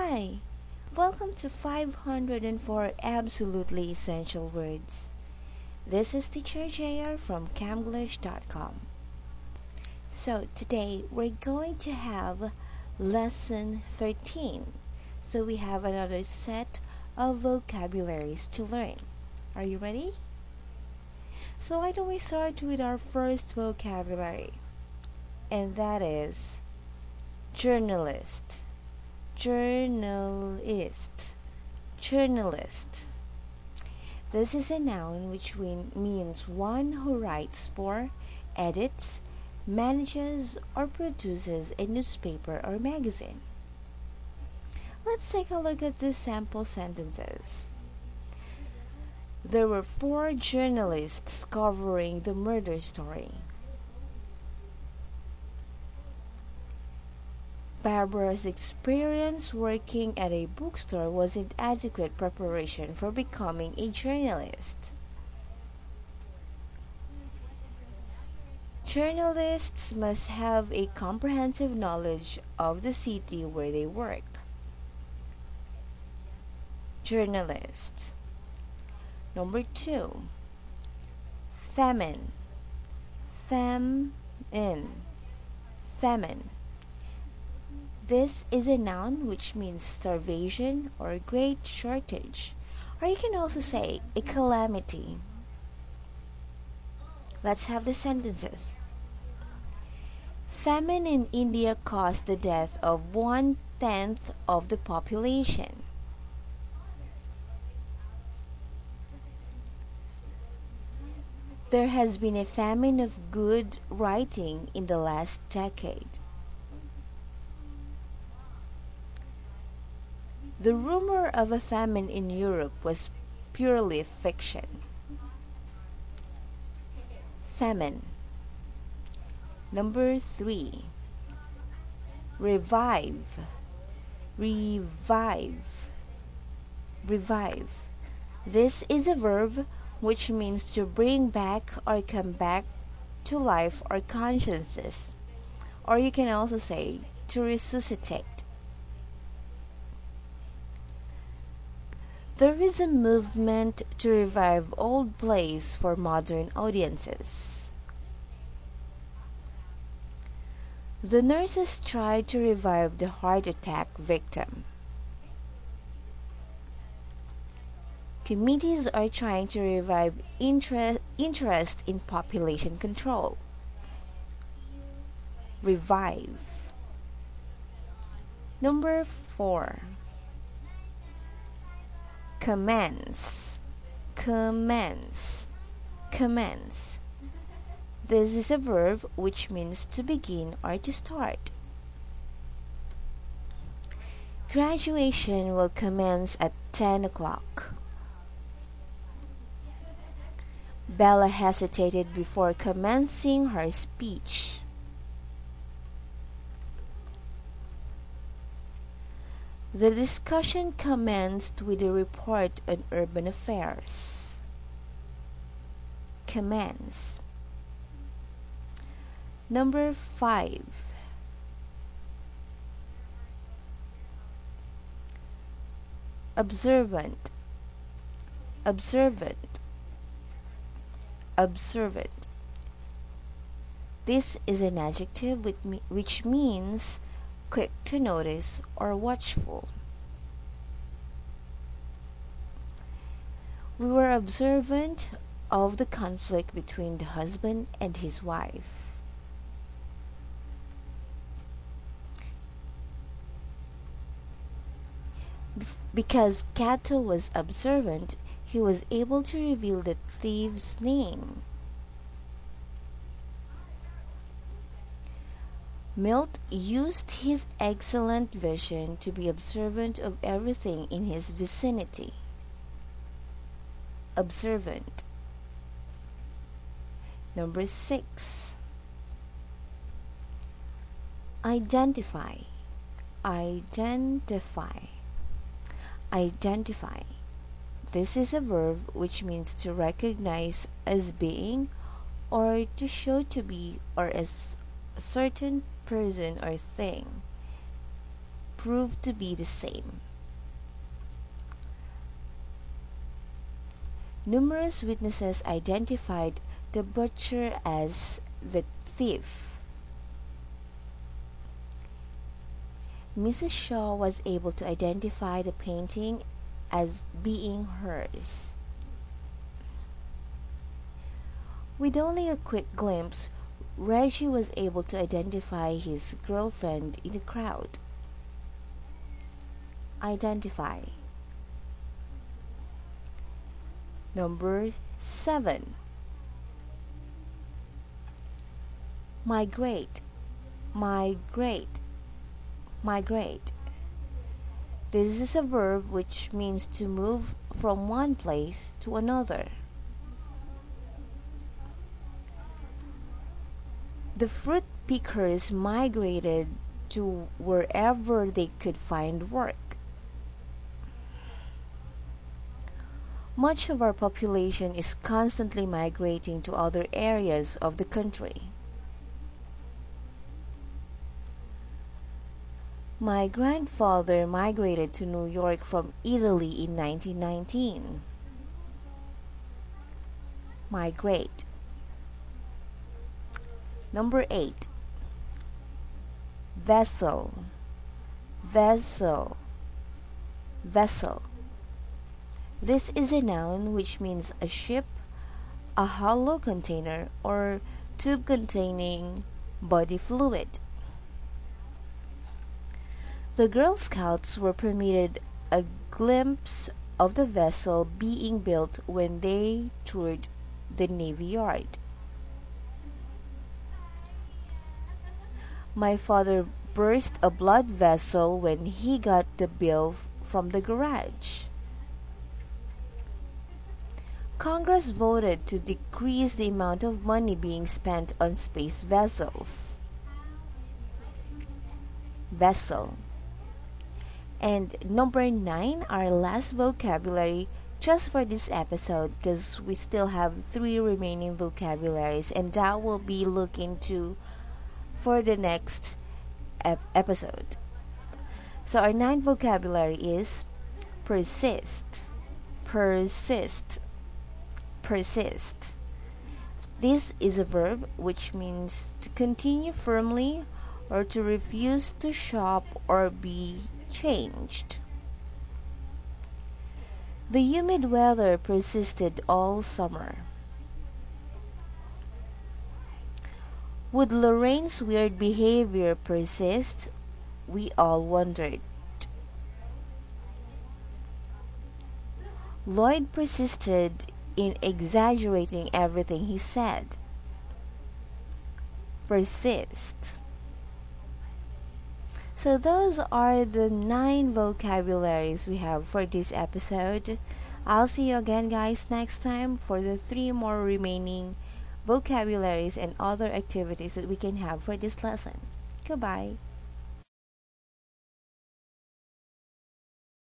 Hi, welcome to 504 Absolutely Essential Words. This is Teacher JR from Camglish.com. So, today we're going to have lesson 13. So, we have another set of vocabularies to learn. Are you ready? So, why don't we start with our first vocabulary? And that is journalist. Journalist. Journalist. This is a noun which means one who writes for, edits, manages, or produces a newspaper or magazine. Let's take a look at these sample sentences. There were 4 journalists covering the murder story. Barbara's experience working at a bookstore wasn't adequate preparation for becoming a journalist. Journalists must have a comprehensive knowledge of the city where they work. Journalist. Number 2. Famine. Famine. Famine. This is a noun which means starvation or great shortage, or you can also say a calamity. Let's have the sentences. Famine in India caused the death of 1/10 of the population. There has been a famine of good writing in the last decade. The rumor of a famine in Europe was purely fiction. Famine. Number 3. Revive. Revive. Revive. This is a verb which means to bring back or come back to life or consciousness. Or you can also say to resuscitate. There is a movement to revive old plays for modern audiences. The nurses tried to revive the heart attack victim. Committees are trying to revive interest in population control. Revive. Number 4. Commence. Commence. Commence. This is a verb which means to begin or to start. Graduation will commence at 10 o'clock. Bella hesitated before commencing her speech. The discussion commenced with a report on urban affairs. Commence. Number 5. Observant. Observant. Observant. This is an adjective which means quick to notice or watchful. We were observant of the conflict between the husband and his wife. Because Cato was observant, he was able to reveal the thief's name. Milt used his excellent vision to be observant of everything in his vicinity. Observant. Number 6. Identify. Identify. Identify. This is a verb which means to recognize as being or to show to be or as a certain person or thing. proved to be the same. Numerous witnesses identified the butcher as the thief. Mrs. Shaw was able to identify the painting as being hers. With only a quick glimpse, Reggie was able to identify his girlfriend in the crowd. Identify. Number 7. Migrate. Migrate. Migrate. This is a verb which means to move from one place to another. The fruit pickers migrated to wherever they could find work. Much of our population is constantly migrating to other areas of the country. My grandfather migrated to New York from Italy in 1919. Migrate. Number 8. Vessel. Vessel. Vessel. This is a noun which means a ship, a hollow container, or tube containing body fluid. The Girl Scouts were permitted a glimpse of the vessel being built when they toured the Navy Yard. My father burst a blood vessel when he got the bill from the garage. Congress voted to decrease the amount of money being spent on space vessels. Vessel. And number 9, our last vocabulary just for this episode, because we still have 3 remaining vocabularies, and that will be looking to for the next episode. So our 9th vocabulary is persist. Persist. Persist. This is a verb which means to continue firmly or to refuse to shop or be changed. The humid weather persisted all summer. Would Lorraine's weird behavior persist? We all wondered. Lloyd persisted in exaggerating everything he said. Persist. So those are the 9 vocabularies we have for this episode. I'll see you again, guys, next time for the 3 more remaining vocabularies and other activities that we can have for this lesson. Goodbye.